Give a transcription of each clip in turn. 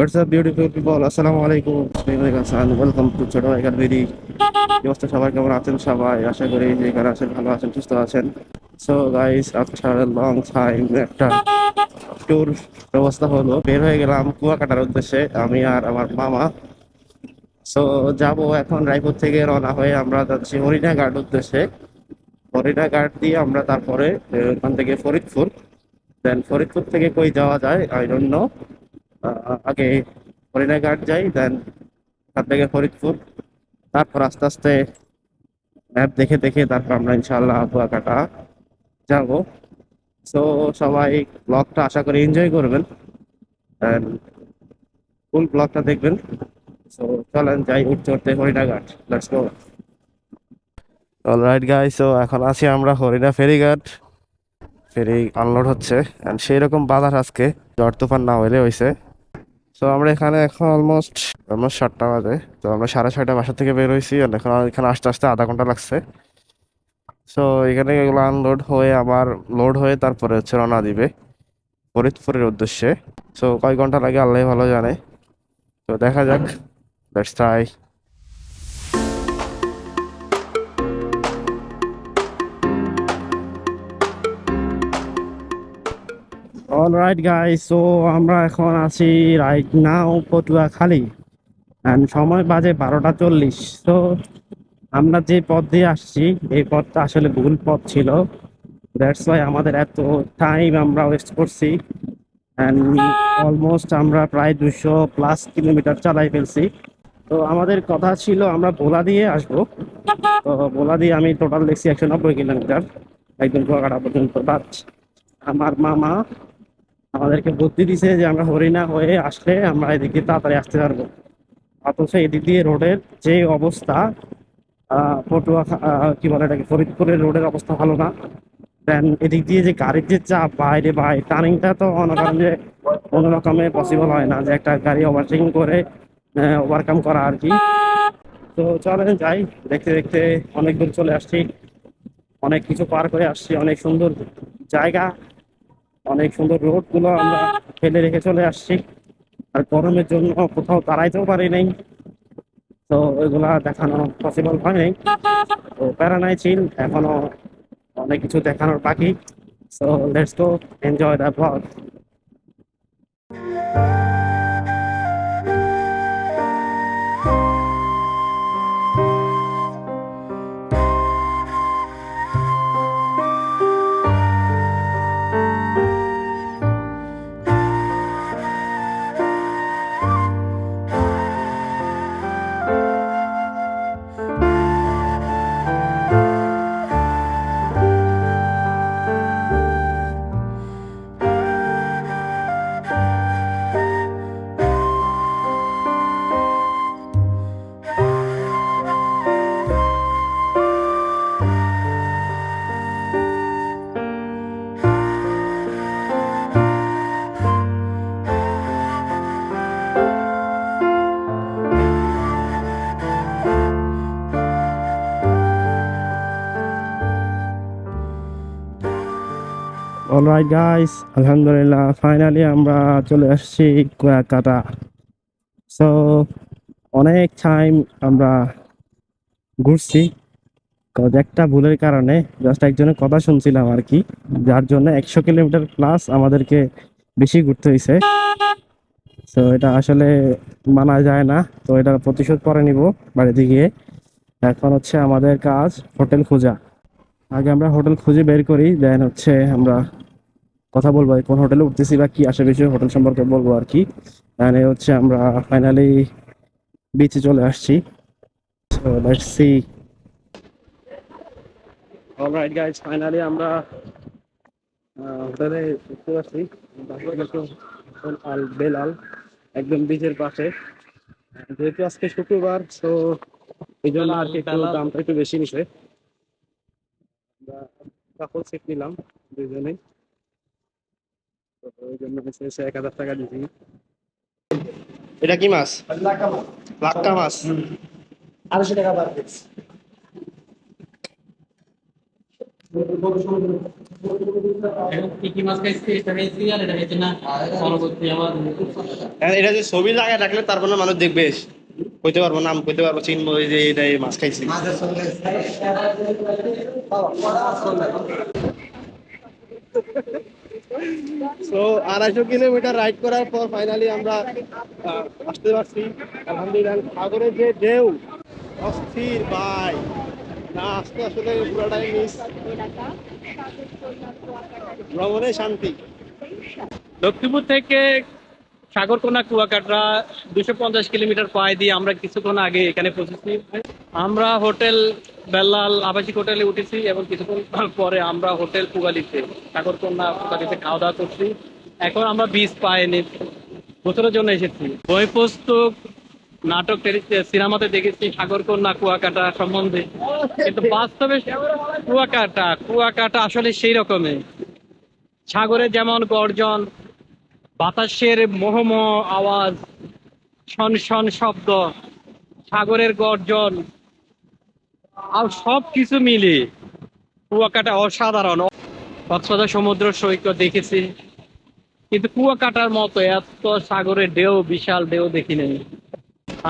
What's up, beautiful people? Assalamu alaikum. আমি মেঘ Hasan. Welcome to ছোট ভাইকার বিডি। কি অবস্থা সবাই, কেমন আছেন সবাই? আশা করি যেখানে আছেন ভালো আছেন, সুস্থ আছেন। So guys, after long time একটা ট্যুর ব্যবস্থা হলো। বের হয়ে গেলাম কুয়াকাটার উদ্দেশ্যে, আমি আর আমার মামা। সো যাব এখন রায়পুর থেকে রওনা হয়ে আমরা যাচ্ছি হরিণাঘাট উদ্দেশ্যে। হরিণাঘাট দিয়ে আমরা তারপরে ওখান থেকে ফরিদপুর, দেন ফরিদপুর থেকে কই যাওয়া যায় আই ডোন্ট নো। আগে হরিণাঘাট যাই, দেন ওখান থেকে ফরিদপুর, তারপর আস্তে আস্তে ম্যাপ দেখে দেখে তারপর আমরা ইনশাল্লাহ কুয়াকাটা যাব। সো সবাই ব্লগটা আশা করি এনজয় করবেন, অ্যান্ড ফুল ব্লগটা দেখবেন। সো চলেন যাই উঠতে উঠতে Haringhata, let's go. Alright guys, so এখন আছি আমরা হরিণা ফেরিঘাট। ফেরি আনলোড হচ্ছে, অ্যান্ড সেই রকম বাজার আজকে, ঝড় তুফান না হইলে হয়েছে। তো আমরা এখানে এখন অলমোস্ট অলমোস্ট 7টা বাজে। তো আমরা 6:30 বাসা থেকে বের হয়েছি, আর এখন এখানে আসতে আসতে আধা ঘন্টা লাগছে। সো এখানে এগুলো আনলোড হয়ে আবার লোড হয়ে তারপরে হচ্ছে রওনা দিবে ফরিদপুরের উদ্দেশ্যে। সো কয় ঘন্টা লাগে আল্লাহ ভালো জানে। তো দেখা যাক, let's try. Alright guys, so আমরা এখন আছি রাইট নাও পটুয়াখালী, অ্যান্ড সময় বাজে 12টা 40। তো আমরা যে পথ দিয়ে আসছি এই পথটা আসলে ভুল পথ ছিল, দ্যাটস ওয়াই আমাদের এত টাইম আমরা ওয়েস্ট করছি, অ্যান্ড অলমোস্ট আমরা প্রায় 200+ কিলোমিটার চালাই ফেলছি। তো আমাদের কথা ছিল আমরা ভোলা দিয়ে আসবো। তো ভোলা দিয়ে আমি টোটাল দেখছি 190 কিলোমিটার একদম কুয়াকাটা পর্যন্ত, বাট আমার মামা আমাদেরকে বুদ্ধি দিছে যে আমরা হরিণা হয়ে আসলে আমরা এদিকে তাড়াতাড়ি আসতে পারবো। অথচ এদিক দিয়ে রোডের যে অবস্থা, পটুয়া কি বলে এটাকে, ফরিদপুরের রোডের অবস্থা ভালো না। দেন এদিক দিয়ে যে গাড়ির যে চাপ, বাইরে ভাই টার্নিংটা তো মনে করেন যে কোনো রকমে পসিবল হয় না যে একটা গাড়ি ওভারটেকিং করে ওভারকাম করা আর কি। তো চলেন যাই, দেখতে দেখতে অনেক দূর চলে আসছি, অনেক কিছু পার করে আসছি, অনেক সুন্দর জায়গা, অনেক সুন্দর রোড গুলো আমরা ফেলে রেখে চলে আসছি। আর গরমের জন্য কোথাও দাঁড়াইতেও পারি নাই, তো ওইগুলা দেখানো পসিবল হয় নাই। তো প্যারা নাই, চিল, এখনো অনেক কিছু দেখানোর বাকি। So let's go, enjoy the blog. Alright guys, আলহামদুলিল্লাহ ফাইনালি আমরা চলে আসছি কুয়াকাটা। সো অনেক টাইম আমরা ঘুরছি, কজ একটা ভুলের কারণে, জাস্ট একজনের কথা শুনছিলাম আর কি, যার জন্য 100 কিলোমিটার প্লাস আমাদেরকে বেশি ঘুরতে হয়েছে। তো এটা আসলে মানা যায় না, তো এটার প্রতিশোধ পরে নিব বাড়িতে গিয়ে। এখন হচ্ছে আমাদের কাজ হোটেল খোঁজা। আগে আমরা হোটেল খুঁজে বের করি, দেন হচ্ছে আমরা কথা বলবো কোন হোটেলে উঠতেছি বা কি আসে, বিষয়ে হোটেল সম্পর্কে বলবো আর কি। এখানে হচ্ছে আমরা ফাইনালি বিচে চলে আসছি। So let's see. Alright guys, finally আমরা হোটেলে উঠতে পারছি। আল বেলাল, একদম বিচের পাশে। যেহেতু আজকে শুক্রবার, তো এই জন্য আর কি একটু দামটা একটু বেশি নিছে। আমরা কাপল সেট নিলাম দুজনেই, তো ওই জন্য এসে 1,000 টাকা দিয়েছি। এটা কি মাছ? লাক্কা মাছ। 250 টাকা পার পিস। কি কি মাছ খাইছি এটা খাইছি আর এটা খাইছি না পরবর্তী আমার এটা যে ছবি লাগায় রাখলে তারপরে মানুষ দেখবে, কইতে পারবো নাম, কইতে পারবো, চিনবো এই যে এটা এই মাছ খাইছি। তো 250 কিলোমিটার রাইড করার পর ফাইনালি আমরা আসতে পারছি। আলহামদুলিল্লাহ। সাগরের যে ঢেউ অস্থির ভাই, না আসতে আসলে পুরোটাই মিস, ভ্রমণে শান্তি। লক্ষ্মীপুর থেকে সাগরকোনা কুয়াকাটা 250 কিলোমিটার পায়ে দিয়ে আমরা কিছুক্ষণ আগে এখানে পৌঁছেছি। আমরা হোটেল বেল্লাল আবাসিক হোটেলে উঠেছি এবং কিছুক্ষণ পরে আমরা হোটেল পুগালিতে সাগরকন্যা পুগালিতে খাওয়া দাওয়া করছি। এখন আমরা বীজ পাইনি, গোসলের জন্য এসেছি। বই পুস্তক নাটক সিনেমাতে দেখেছি সাগরকন্যা কুয়াকাটা সম্বন্ধে, কিন্তু বাস্তবে কুয়াকাটা কুয়াকাটা আসলে সেই রকমই। সাগরে যেমন গর্জন, বাতাসের মোহমোহ আওয়াজ, শন শন শব্দ, সাগরের গর্জন আর সব কিছু মিলে কুয়াকাটা অসাধারণ। কক্সবাজার সমুদ্র সৈকত দেখেছি, কিন্তু কুয়াকাটার মতো এত সাগরের ঢেউ, বিশাল ঢেউ দেখি নাই।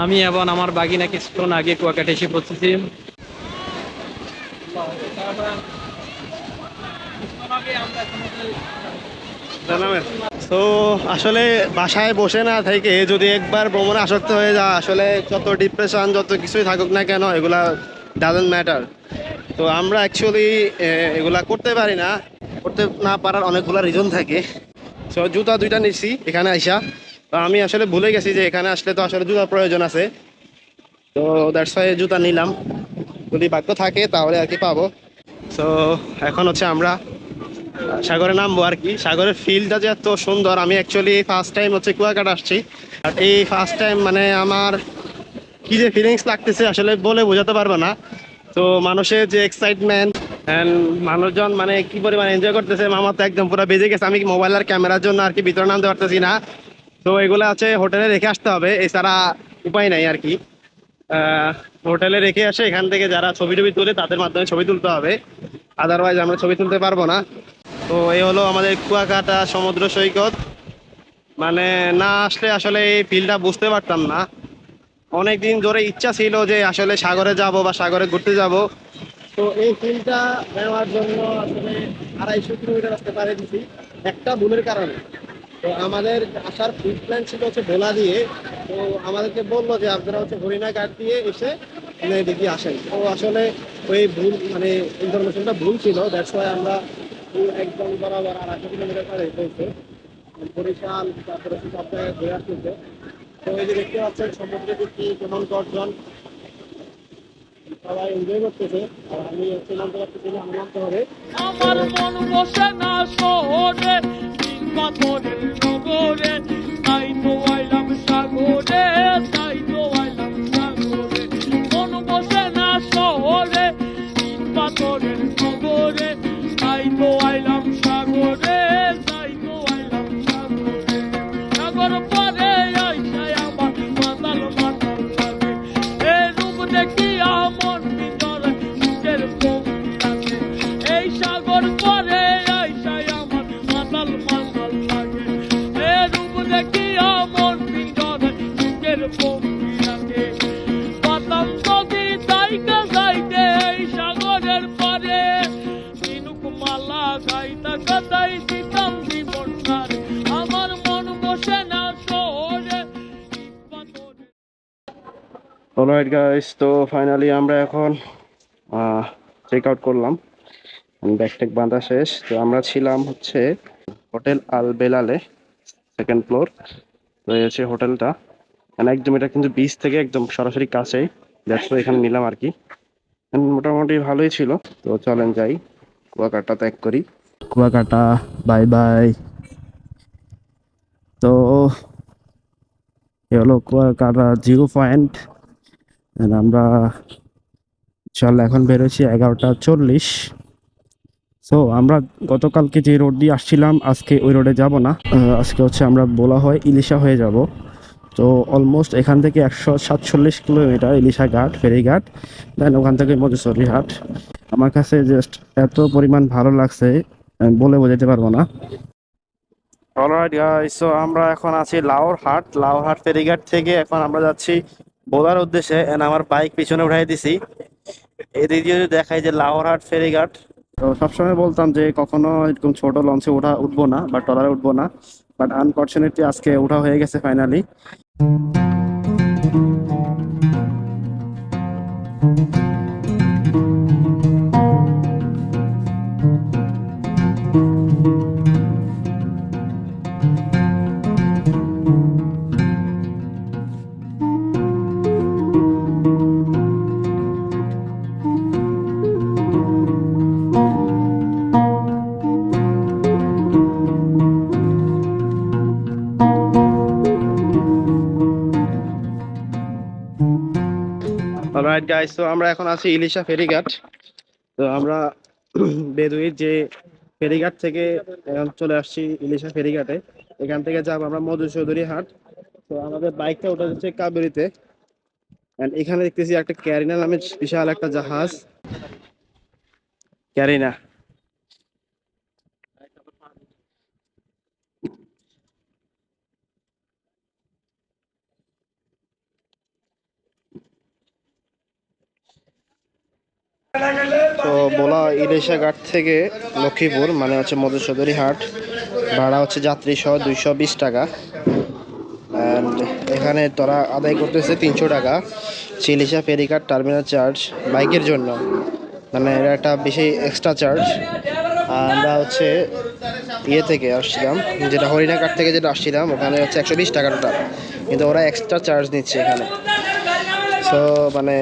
আমি এবং আমার বাগিনা কিছুক্ষণ আগে কুয়াকাটা এসে পৌঁছেছি। তো আসলে বাসায় বসে না থেকে যদি একবার ভ্রমণে আসক্ত হয়ে যায়, আসলে যত ডিপ্রেশন যত কিছুই থাকুক না কেন এগুলা ডাজন্ট ম্যাটার। তো আমরা অ্যাকচুয়ালি এগুলা করতে পারি না, করতে না পারার অনেকগুলো রিজন থাকে। সো জুতা দুইটা নিচ্ছি এখানে আইসা, তো আমি আসলে ভুলে গেছি যে এখানে আসলে তো আসলে জুতার প্রয়োজন আছে। তো দ্যাটস ওয়াই জুতা নিলাম, যদি ভাগ্য থাকে তাহলে আর কি পাবো। সো এখন হচ্ছে আমরা সাগরে নামবো আর কি। সাগরের ফিলটা যে এত সুন্দর, আমি অ্যাকচুয়ালি ফার্স্ট টাইম হচ্ছে কুয়াকাটা আসছি, আর এই ফার্স্ট টাইম মানে আমার কি যে ফিলিংস লাগতেছে আসলে বলে বোঝাতে পারবো না। তো মানুষের যে এক্সাইটমেন্ট অ্যান্ড মানুষজন মানে কি পরিমাণ এনজয় করতেছে, আমার তো একদম পুরো বেজে গেছে। আমি মোবাইল আর ক্যামেরার জন্য আর কি ভিতরে নামতে পারতেছি না। তো এগুলো আছে হোটেলে রেখে আসতে হবে, এছাড়া উপায় নাই আর কি। হোটেলে রেখে আসে এখান থেকে যারা ছবি টবি তুলে তাদের মাধ্যমে ছবি তুলতে হবে, আদারওয়াইজ আমরা ছবি তুলতে পারবো না। তো এই হলো আমাদের কুয়াকাটা সমুদ্র সৈকত। মানে না আসলে আসলে এই ফিলটা বুঝতে পারতাম না। অনেকদিন ধরে ইচ্ছা ছিল যে আসলে সাগরে যাব বা সাগরে ঘুরতে যাব। তো এই ফিলটা নেওয়ার জন্য আসলে 250 কিলোমিটার আসতে পারে দিছি একটা ভুলের কারণে। তো আমাদের আসার ফিল প্ল্যান ছিল হচ্ছে ভোলা দিয়ে। তো আমাদেরকে বললো যে আপনারা হচ্ছে হরিণাঘাট দিয়ে এসে এদিকে আসেন। তো আসলে ওই ভুল মানে ইনফরমেশনটা ভুল ছিল, দ্যাটস ওয়াই আমরা একদম বরাবর 250 কিলোমিটার পারে হয়েছে বরিশাল, তারপরে সব জায়গায় ঘুরে আসতেছে। তো এই যে দেখতে পাচ্ছেন সমুদ্রের দিকে কেমন গর্জন, সবাই এনজয় করতেছে। আর আমি হচ্ছে নামতে পারতেছি না, আমি নামতে হবে। আমার মন বসে না শহরে, দিন পাথরের নগরে, তাই তো আইলাম সাগরে, তাই তো আইলাম সাগরে। মন বসে না শহরে, দিন পাথরের নগরে, তাই তো আইলাম সাগরে, তাই তো আইলাম সাগরে। সাগর পরে আইসায় আমার মাতাল মাতাল লাগে, এ রূপ দেখিয়া মন ভিতরে নিজের পঙ্কি লাগে। এই সাগর পরে আইসায় আমার মাতাল মাতাল লাগে, এ রূপ দেখিয়া মন ভিতরে নিজের পঙ্কি লাগে। পাতাম যদি তাইকা যাইতে এই সাগরের পারে, দিনুক মালা গাইতা গাদাই দিতাম জীবন সারে। আমার মন বসে না শহরে, ইট পাথরে। অলরাইট গাইস, তো ফাইনালি আমরা এখন চেক আউট করলাম, ব্যাগ ট্যাগ বাঁধা শেষ। তো আমরা ছিলাম হচ্ছে হোটেল আল বেলালে, সেকেন্ড ফ্লোর। তো এই হচ্ছে হোটেলটা, একদম এটা কিন্তু বিচ থেকে একদম সরাসরি কাছেই, দ্যাটস ওয়াই এখানে নিলাম আর কি। মোটামুটি ভালোই ছিল। তো চলেন যাই, কুয়াকাটা ত্যাগ করি। Kuakata bye bye. তো এ হলো কুয়াকাটা 0 পয়েন্ট। আমরা চল এখন বেরোচ্ছি 11টা 40। সো আমরা গতকালকে যে রোড দিয়ে আসছিলাম আজকে ওই রোডে যাব না, আজকে হচ্ছে আমরা বলা হয় ইলিশা হয়ে যাব। তো অলমোস্ট এখান থেকে 147 কিলোমিটার ইলিশা ঘাট, ফেরিঘাট, দেন ওখান থেকে মজুসরি হাট। আমার কাছে জাস্ট এত পরিমাণ ভালো লাগছে, আমি বলে বোঝাতে পারবো না। অলরাইট গাইস, সো আমরা এখন আছি লাউরহাট ফেরিঘাট থেকে এখন আমরা যাচ্ছি ভোলার উদ্দেশ্যে। এন্ড আমার বাইক পিছনে উঠাই দিছি। এদিক দিয়ে যদি দেখাই যে লাউরহাট ফেরিঘাট, তো সবসময় বলতাম যে কখনো এরকম ছোট লঞ্চে উঠবো না বা ট্রলারে উঠবো না, বাট আনফরচুনেটলি আজকে উঠা হয়ে গেছে ফাইনালি। অলরাইট গাইস, তো আমরা এখন আছি ইলিশা ফেরিঘাট। তো আমরা বেদুইর যে ফেরিঘাট থেকে এখন চলে আসছি ইলিশা ফেরিঘাটে। এখান থেকে যাব আমরা মধুচৌধুরী হাট। তো আমাদের বাইকটা ওটা হচ্ছে কাবেরীতে। এন্ড এখানে দেখতেছি একটা ক্যারিনা নামে বিশাল একটা জাহাজ। ক্যারিনা, তো ভোলা ইলিশা ঘাট থেকে লক্ষ্মীপুর মানে হচ্ছে মধুচৌধুরী হাট, ভাড়া হচ্ছে যাত্রী সহ 220 টাকা। অ্যান্ড এখানে তোরা আদায় করতেছে 300 টাকা ইলিশা ফেরিঘাট টার্মিনাল চার্জ বাইকের জন্য, মানে এটা একটা বেশি এক্সট্রা চার্জ। আমরা হচ্ছে ইয়ে থেকে আসছিলাম, যেটা হরিণাঘাট থেকে যেটা আসছিলাম ওখানে হচ্ছে 120 টাকা টোটাল, কিন্তু ওরা এক্সট্রা চার্জ নিচ্ছে এখানে। সো মানে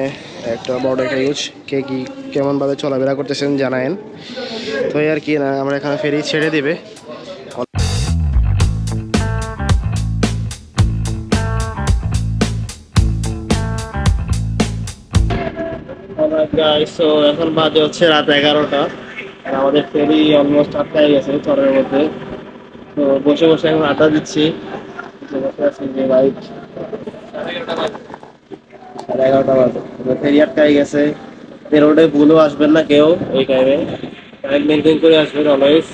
একটা বড় একটা ইউজ, কে কি কেমনভাবে চলাফেরা করতেছেন জানায়েন। তো এই আর কি না, আমরা এখানে ফেরি ছেড়ে দিবে। তো এখন বাজে হচ্ছে রাত 11টা, আর আমাদের ফেরি অলমোস্ট আটকায় গেছে চরের মধ্যে। তো বসে বসে এখন আড্ডা দিচ্ছি, বসে আছি যে বাইক 11টা বাজে, ফেরি আটকায় গেছে। রোডে ভুলও আসবেন না কেউ এই টাইমে, টাইম মেনটেন করে আসবেন অলওয়েজ।